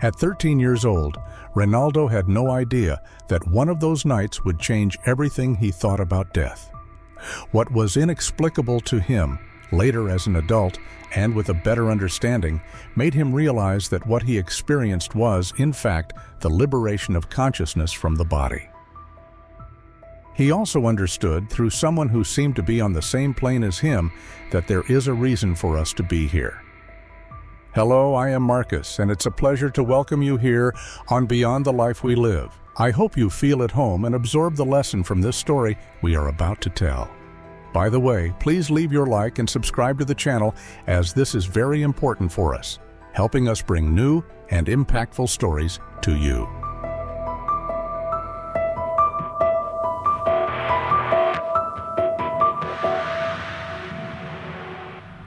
At 13 years old, Reinaldo had no idea that one of those nights would change everything he thought about death. What was inexplicable to him, later as an adult and with a better understanding, made him realize that what he experienced was, in fact, the liberation of consciousness from the body. He also understood, through someone who seemed to be on the same plane as him, that there is a reason for us to be here. Hello, I am Marcus, and it's a pleasure to welcome you here on Beyond the Life We Live. I hope you feel at home and absorb the lesson from this story we are about to tell. By the way, please leave your like and subscribe to the channel, as this is very important for us, helping us bring new and impactful stories to you.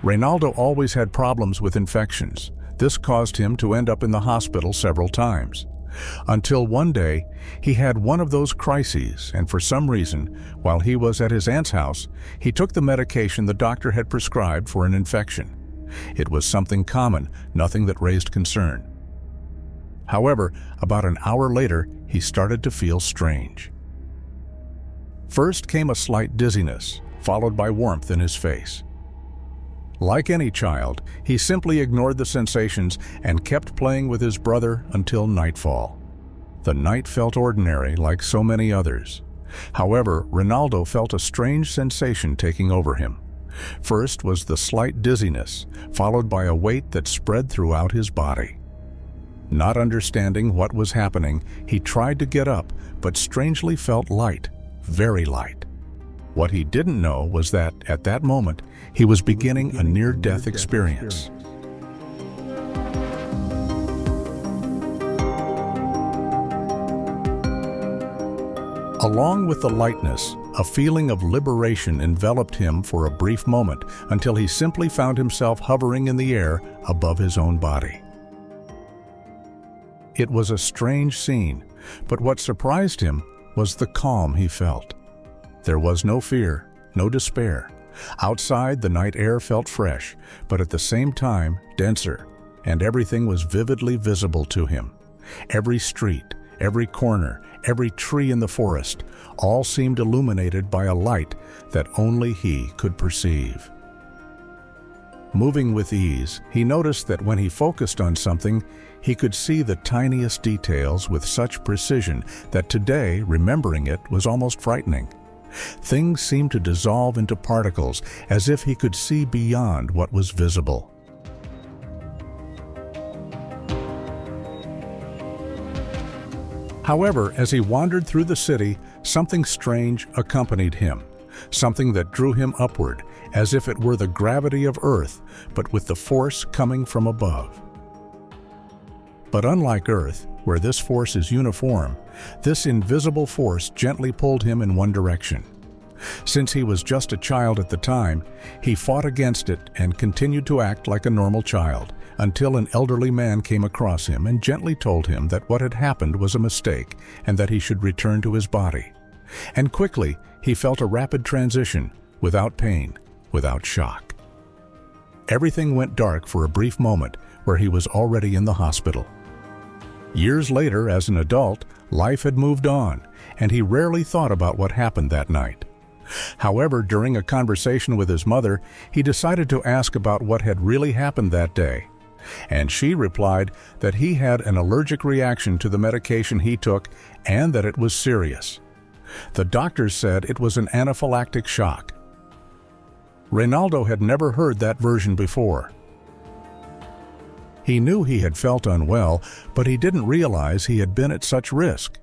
Reinaldo always had problems with infections. This caused him to end up in the hospital several times. Until one day, he had one of those crises, and for some reason, while he was at his aunt's house, he took the medication the doctor had prescribed for an infection. It was something common, nothing that raised concern. However, about an hour later, he started to feel strange. First came a slight dizziness, followed by warmth in his face. Like any child, he simply ignored the sensations and kept playing with his brother until nightfall. The night felt ordinary, like so many others. However, Reinaldo felt a strange sensation taking over him. First was the slight dizziness, followed by a weight that spread throughout his body. Not understanding what was happening, he tried to get up, but strangely felt light, very light. What he didn't know was that, at that moment, he was beginning a near-death experience. Along with the lightness, a feeling of liberation enveloped him for a brief moment until he simply found himself hovering in the air above his own body. It was a strange scene, but what surprised him was the calm he felt. There was no fear, no despair. Outside, the night air felt fresh, but at the same time, denser, and everything was vividly visible to him. Every street, every corner, every tree in the forest, all seemed illuminated by a light that only he could perceive. Moving with ease, he noticed that when he focused on something, he could see the tiniest details with such precision that today, remembering it, was almost frightening. Things seemed to dissolve into particles, as if he could see beyond what was visible. However, as he wandered through the city, something strange accompanied him, something that drew him upward, as if it were the gravity of Earth, but with the force coming from above. But unlike Earth, where this force is uniform, this invisible force gently pulled him in one direction. Since he was just a child at the time, he fought against it and continued to act like a normal child, until an elderly man came across him and gently told him that what had happened was a mistake and that he should return to his body. And quickly, he felt a rapid transition, without pain, without shock. Everything went dark for a brief moment, where he was already in the hospital. Years later, as an adult, life had moved on, and he rarely thought about what happened that night. However, during a conversation with his mother, he decided to ask about what had really happened that day. And she replied that he had an allergic reaction to the medication he took and that it was serious. The doctors said it was an anaphylactic shock. Reinaldo had never heard that version before. He knew he had felt unwell, but he didn't realize he had been at such risk.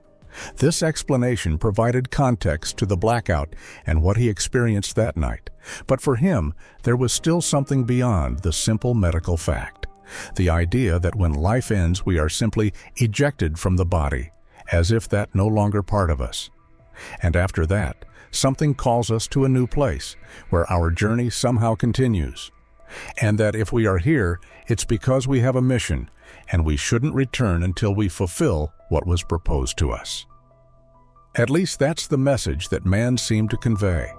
This explanation provided context to the blackout and what he experienced that night. But for him, there was still something beyond the simple medical fact. The idea that when life ends, we are simply ejected from the body, as if that no longer part of us. And after that, something calls us to a new place, where our journey somehow continues. And that if we are here, it's because we have a mission, and we shouldn't return until we fulfill what was proposed to us. At least that's the message that man seemed to convey.